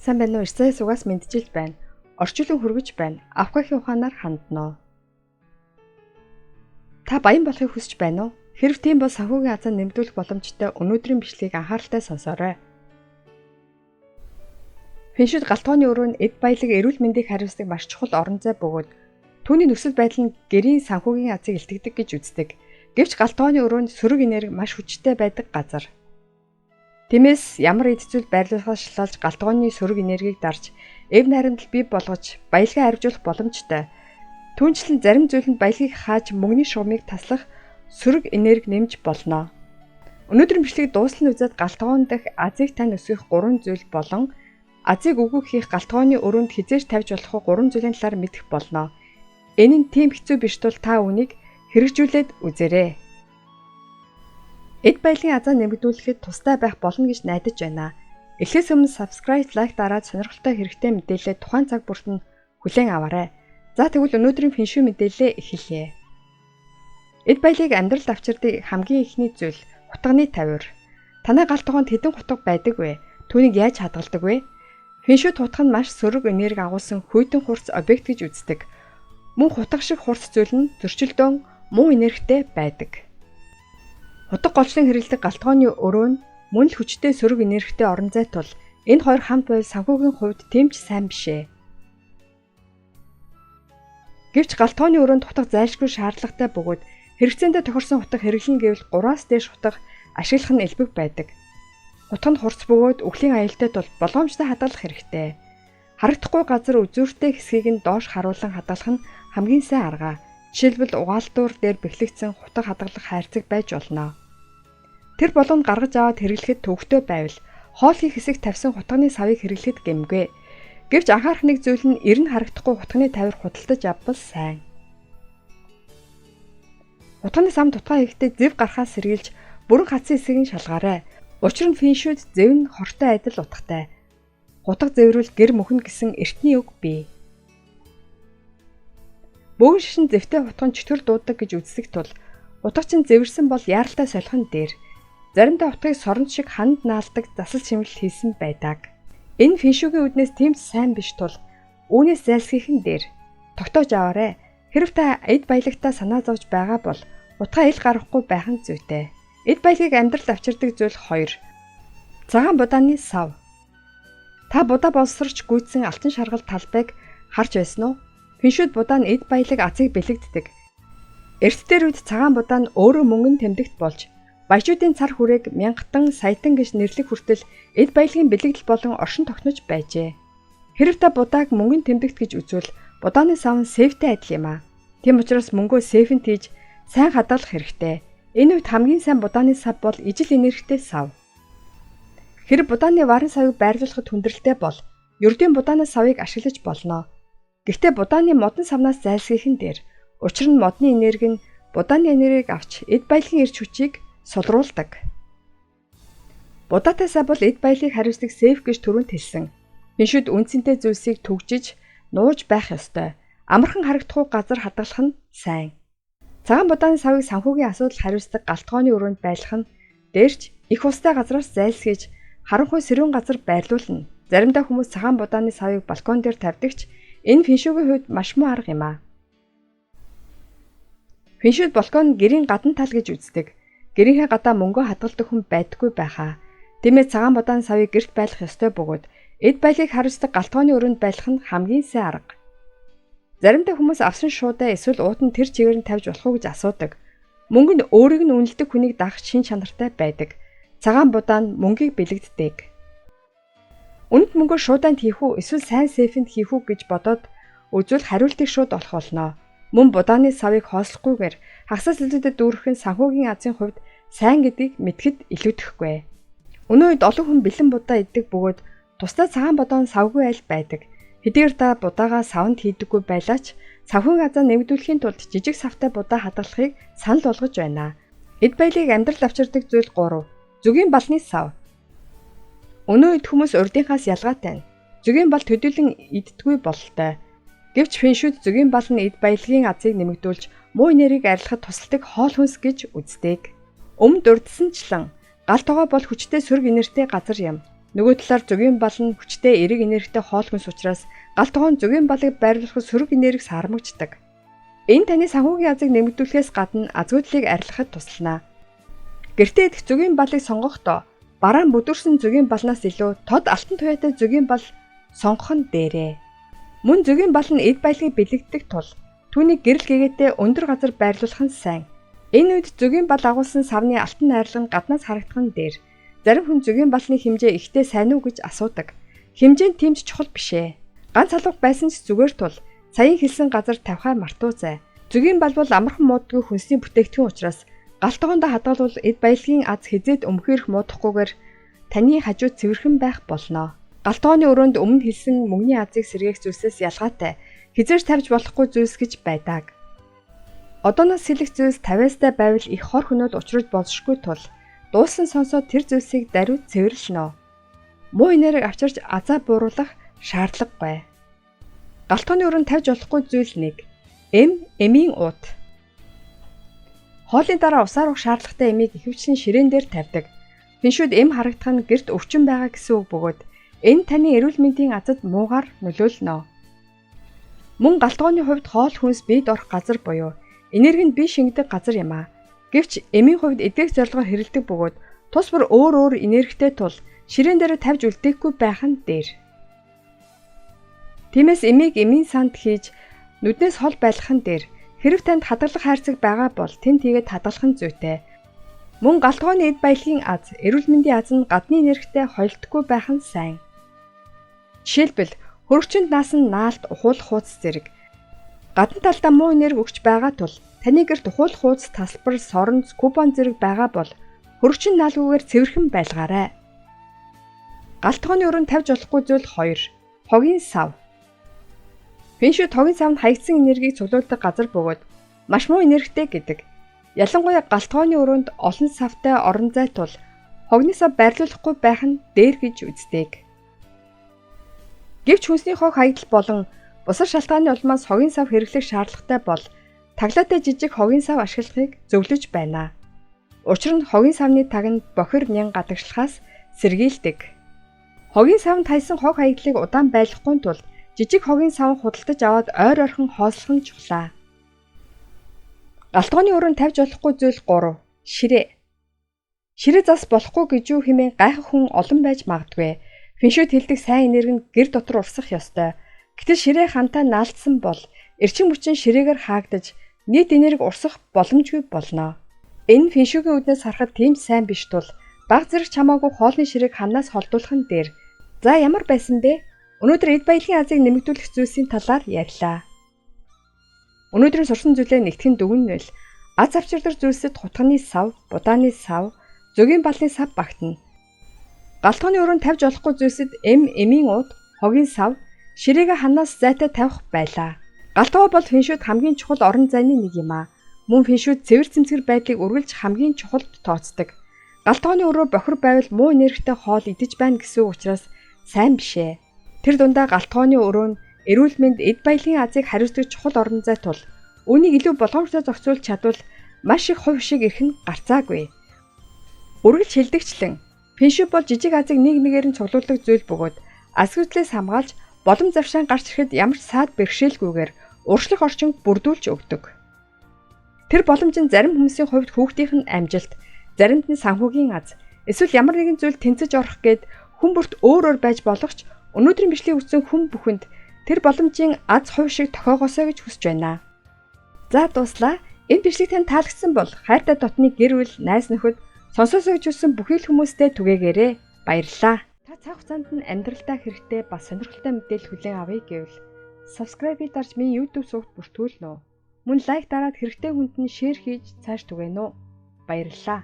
Сайн байна уу? Ирсээ сугаас мэдчил байна. Орчуулан хүргэж байна. Авахын ухаанаар ханднаа. Та баян болохыг хүсэж байна уу? Хэрв тийм бол санхүүгийн азаа нэмэгдүүлэх боломжтой өнөөдрийн бичлэгийг анхааралтай сонсоорой. Фэншүүд галтгооны өрөөнд эд баялаг эрүүл мэндийг хариуцдаг маш чухал орон зай бөгөөд түүний нөхцөл байдал нь гэрийн санхүүгийн азыг илтгэдэг гэж үздэг. Гэвч галтгооны өрөөнд сөрөг энерги маш хүчтэй байдаг газар. Тиймээс ямар эд зүйл байрлуулахаас шалтгаалж галтгооны сөрөг энергийг дарж эв найрамдал бий болгож баялагаа арвижуулах боломжтой. Түүнчлэн зарим зүйлэнд баялагийг хааж мөнгөний шугамыг таслах сөрөг энерги нэмж болно. Өнөөдрийн бичлэгийг дуустал нь үзээд галтгоон дахь азыг тань өсгөх 3 зүйл болон азыг үгүй хийх галтгооны өрөөнд хизээж тавьж болох 3 зүйлийн талаар мэдэх болно. Энэ нь тийм хэцүү биш тул та үүнийг хэрэгжүүлээд үзээрэй. Эд баялагын азаа нэмэгдүүлэхэд тустай байх болно гэж найдаж байна. Эхлээс өмнө subscribe, like дараад сонирхолтой хэрэгтэй мэдээлэл тухайн цаг бүрт нь хүлээн аваарай. За тэгвэл өнөөдрийн фэншүү мэдээлэлээ эхэлье. Эд баялагийг амьдралд авчирдаг хамгийн ихний зүйл хутганы тавир. Танай галтгоонд хэдэн хутга байдаг вэ? Түүнийг яаж хадгалдаг вэ? Фэншүүд хутга нь маш сөрөг энерги агуулсан хүйтэн хурц объект гэж үздэг. Мөн хутга шиг хурц зүйл нь зөрчилдөөн муу энергитэй байдаг. Хутга голчлон хэрэглэдэг галтгооны өрөө нь мөн л хүчтэй сөрөг энергитэй орон зай тул энэ хоёр хамт байвал санхүүгийн хувьд тэмч сайн бишээ. Гэвч галтгооны өрөөнд хутга зайлшгүй шаардлагатай бөгөөд хэрэгцээндээ тохирсон хутга хэрэглэн гэвэл 3-аас дээш хутга ашиглах нь элбэг байдаг. Хутга нь хурц бөгөөд өвлийн аюултай тул болгоомжтой хадгалах хэрэгтэй. Харагдахгүй газар үзүүртэй хэсгийг нь доош харуулan хадгалах нь хамгийн сайн арга. Жишээлбэл угаалтуур дээр бэхлэгдсэн хутга хадгалах хайрцаг байж болно. Тэр болгонд гаргаж аваад хэрэглэхэд төвөгтэй байвал хоолны хэсэг тавьсан хутганы савыг хэрэглэхэд гэмгүй. Гэвч анхаарах нэг зүйл нь эрен харагдахгүй хутганы тавир худалдаж авбал сайн. Хутганы сам тутгаа хийхдээ зэв гарахаас сэргийлж бүрэн хатсан хэсгийг шалгаарай. Учир нь фэншүүд зэв нь хортой адил утгатай. Хутга зэврүүл гэр мөхнө гэсэн эртний үг бий. Бөөгн шишин зэвтэй хутган чөтгөр дуудаг гэж үздэг тул хутга чинь зэвэрсэн бол яаралтай солихын дээр заримдаа хутгийг соронд шиг ханд наалдаг засал чимэглэл хийсэн байдаг. Энэ фэншүүгийн үднээс тийм сайн биш тул үүнээс зайлсхийхэн дээр тогтоож аваарай. Хэрв та эд баялагтаа санаа зовж байгаа бол хутгаа ил гарахгүй байх нь зүйтэй. Эд баялагийг амьдралд авчирдаг зүйл 2. Цагаан будааны сав. Та будаа боловсрч гүйцсэн алтан шаргал талбайг харж байсан уу? Фэншүүд будаа нь эд баялаг азыг бэлэгддэг. Эрт дээр үед цагаан будаа нь өөрөө мөнгөн тэмдэгт болж баячуудын цар хүрээг мянгатан саятан гэж нэрлэх хүртэл эд баялагын бэлэгдэл болон оршин тогтнож байжээ. Хэрв та будааг мөнгөн тэмдэгт гэж үзвэл будааны сав нь сейфтэй адил юм аа. Тийм учраас мөнгөө сейфэнд хийж сайн хадгалах хэрэгтэй. Энэ үед хамгийн сайн будааны сав бол ижил энергитэй сав. Хэрэг будааны варын савыг байрлуулахад хүндрэлтэй бол ердийн будааны савыг ашиглаж болно. Гэхдээ будааны модон савнаас зайлсхийхэн дээр учир нь модны энерги нь будааны энергийг авч эд баялагын эрч хүчийг сулруулдаг. Будаатай сав бол эд баялагыг хариуцдаг сейф гэж түрүүнд хэлсэн. Фэншүүд үнцэнтэй зүйлсийг түгжиж нууж байх ёстой. Амархан харагдахгүй газар хадгалах нь сайн. Цагаан будааны савыг санхүүгийн асуудал хариуцдаг галтгооны өрөөнд байлгах нь дээрч их устай газраас зайлсхийж харанхуй сэрүүн газар байрлуулна. Заримдаа хүмүүс цагаан будааны савыг балкон дээр тавьдагч энэ фэншүүгийн хувьд маш муу арга юм аа. Фэншүүд балкон гэрийн гадна тал гэж үздэг. Гэрийнхээ гадаа мөнгөө хадгалдаг хүн байдаггүй байхаа. Тиймээс цагаан будааны савыг гэрт байлгах ёстой бөгөөд эд баялагыг хариуцдаг галтгооны өрөөнд байлгах нь хамгийн сайн арга. Заримдаа хүмүүс авсан шуудаа эсвэл уут нь тэр чигээр нь тавьж болох уу гэж асуудаг. Мөнгө нь өөрийг нь үнэлдэг хүнийг дагах шин чанартай байдаг. Цагаан будаа нь мөнгийг бэлэгддэг. Үнэт мөнгөө шуудаанд хийх үү эсвэл сайн сейфэнд хийх үү гэж бодоод үзвэл хариултыг шууд олох болно. Мөн будааны савыг хоослохгүйгээр хагасаас илүүдэд дүүрэх нь санхүүгийн азийн хувьд сайн гэдгийг мэдхэд илүүдэхгүй. Өнөө үед олон хүн бэлэн будаа иддэг бөгөөд тусдаа цагаан будаан савгүй айл байдаг. Хэдийгээр та будаагаа савнд хийдэггүй байлаач санхүүгийн азаа нэмэгдүүлэхийн тулд жижиг савтай будаа хадгалахыг санал болгож байна. Эд баялагийг амьдрал авчирдаг зүйл 3. Зүгийн балны сав. Өнөө үед хүмүүс урдынхаас ялгаатай нь зүгийн бал төдийлөн иддэггүй бололтой. Гэвч фэншүүд зүгийн бал нь эд баялагын азыг нэмэгдүүлж муу энергийг арилгахад тусалдаг хоол хүнс гэж үздэг. Өмнө дурдсанчлан гал тогоо бол хүчтэй сөрөг энергитэй газар юм. Нөгөө талаар зөгийн бал нь хүчтэй эрэг энергитэй хоол хүнс учраас гал тогоон зөгийн балыг байрлуулахад сөрөг энерги сармагчдаг. Энэ таны санхүүгийн азыг нэмэгдүүлэхээс гадна азгүйдлийг арилгахад туслана. Гэртээ идэх зөгийн балыг сонгохдоо бараан бүдүүрсэн зөгийн балнаас илүү тод алтан туяатай зөгийн бал сонгох нь дээрээ. Мөн зөгийн бал нь эд баялагийг бэлэгдэх тул түүнийг гэрэл гэгээтэй өндөр газар байрлуулах нь сайн. Энэ үед зөгийн бал агуулсан савны алтан найрлага нь гаднаас харагдах нь дээр. Зарим хүн зөгийн балны хэмжээ ихтэй сайн уу гэж асуудаг. Хэмжээ нь тийм ч чухал биш ээ. Ганц халуух байсан ч зүгээр тул саяын хэлсэн газар тавихаа мартуузай. Зөгийн бал бол амархан муудгүй хүнсний бүтээгдэхүүн учраас гал тогоондоо хадгалвал эд баялагын аз хизээд өмхөрөх муудахгүйгээр таны хажууд цэвэрхэн байх болно. Гал тогооны өрөөнд өмнө хэлсэн мөнгөний азыг сэргээх зүйлсээс ялгаатай хизээж тавьж болохгүй зүйлс гэж байдаг. Одооноос сэлэх зүйлс тавиастай байвал их хор хөнөөл учраж болшгүй тул дуусан сонсоод тэр зүйлсийг даруйд цэвэрлэнэ. Муу энерги авчирч азаа бууруулах шаардлагагүй. Гал тогооны өрөөнд тавьж болохгүй зүйл 1. Эмийн уут. Хоолны дараа усаар уух шаардлагатай эмийг ихэвчлэн ширээн дээр тавьдаг. Фэншүүд эм харагдах нь гэрт өвчин байгаа гэсэн үг бөгөөд энэ таны эрүүл мэндийн азад муугар нөлөөлнө. Мөн гал тогооны хувьд хоол хүнс биед орох газар буюу энергинд бие шингэдэг газар юм а. Гэвч эмийн хувьд эдгэх зорилгоор хэрэлдэг бөгөөд тус бүр өөр энергитэй тул ширээн дээр тавьж үлдээхгүй байх нь дээр. Тиймээс эмийг эмийн санд хийж нүднээс хол байлгах нь дээр. Хэрв танд хадгалах хайрцаг байгаа бол тэнд тийгээд хадгалах нь зүйтэй. Мөн гал тогооны эд баялагын аз, эрүүл мэндийн аз нь гадны энергитэй хойлтгүй байх нь сайн. Жишээлбэл хөрөгчөнд наасан наалт, ухуулах хуудас зэрэг гадна талдаа муу энерги өгч байгаа тул таны гэрт ухуулах хуудас, тасалбар, соронц, купон зэрэг байгаа бол хөрөгчөнд наалгүйгээр цэвэрхэн байлгаарай. Гал тогооны өрөөнд тавьж болохгүй зүйл 2. Хогийн сав. Фэншүү тогийн савнд хаягдсан энергийг цуглуулдаг газар бөгөөд маш муу энергитэй гэдэг. Ялангуяа гал тогооны өрөөнд олон савтай орон зай тул хогны сав байрлуулахгүй байх нь дээр гэж үздэг. Гэвч хүнсний хог хаягдал болон бусад шалтгааны улмаас хогийн сав хэрэглэх шаардлагатай бол таглаатай жижиг хогийн сав ашиглахыг зөвлөж байна. Учир нь хогийн савны таг нь бохир нян гадагшлахаас сэргийлдэг. Хогийн савнд хайсан хог хаягдлыг удаан байлгахгүй тул жижиг хогийн сав худалдаж аваад ойр орхон хоослох нь чухлаа. Гал тогооны өрөөнд тавьж болохгүй зүйл 3. Ширээ. Ширээ зас болохгүй гэж юу хэмээн гайхах хүн олон байж магадгүй. Фэншүүд хэлдэг сайн энерги нь гэр дотор урсах ёстой. Гэтэл ширээ хантай наалтсан бол эрчим хүчин ширээгээр хаагдаж нийт энерги урсах боломжгүй болно. Энэ фэншүүгийн үднээс харахад тийм сайн биш тул баг зэрэг чамаагүй хоолны ширээг ханаас холдуулах нь дээр. За ямар байсан бэ? Өнөөдөр эд баялагын азыг нэмэгдүүлэх зүйлсийн талаар ярьлаа. Өнөөдрийн сурсан зүйлээ нэгтгэн дүгнэнэл аз авчирдаг зүйлсэд хутганы сав, будааны сав, зөгийн балны сав багтана. Гал тогооны өрөөнд тавьж болохгүй зүйлсэд эмийн уут, хогийн сав, ширээгээ ханаас зайтай тавих байлаа. Гал тогоо бол фэншүүд хамгийн чухал орон зайны нэг юм а. Мөн фэншүүд цэвэр цэмцгэр байдлыг үргэлж хамгийн чухалд тооцдог. Гал тогооны өрөө бохир байвал муу энергитэй хоол идэж байна гэсэн учраас сайн бишээ. Тэр дундаа гал тогооны өрөө нь эрүүл мэнд эд баялагын азыг хариуцдаг чухал орон зай тул үүнийг илүү болгоомжтой зохицуулж чадвал маш их хувь шиг ирэх нь гарцаагүй. Үргэлж хилдэгчлэн фэншүү бол жижиг азыг нэг нэгээр нь цуглуулдаг зүйл бөгөөд асгүйтлээс хамгаалж боломж завшаан гарч ирэхэд ямар ч саад бэрхшээлгүйгээр уршлах орчинд бүрдүүлж өгдөг. Тэр боломж нь зарим хүмүүсийн хувьд хүүхдийн амжилт, заримд нь санхүүгийн аз, эсвэл ямар нэгэн зүйл тэнцэж орох гээд хүн бүрт өөр байж болох ч өнөөдрийн бичлэгийг үзсэн хүн бүхэнд тэр боломжийн аз хувь шиг тохиогоосоо гэж хүсэж байна. За дуслаа. Энэ бичлэг танд таалагдсан бол хайртай дотны гэр бүл, найз нөхөд сонсоосоо гэж хүссэн бүхий л хүмүүстэй түгээгээрэй. Баярлалаа. Та цаг хугацаанд нь амьдралдаа хэрэгтэй бас сонирхолтой мэдээлэл хүлээн авъя гэвэл subscribe-ийг дарж минь YouTube сувагт бүртгүүлнэ үү. Мөн лайк дараад хэрэгтэй хүнд нь шеэр хийж цааш түгээнэ үү. Баярлалаа.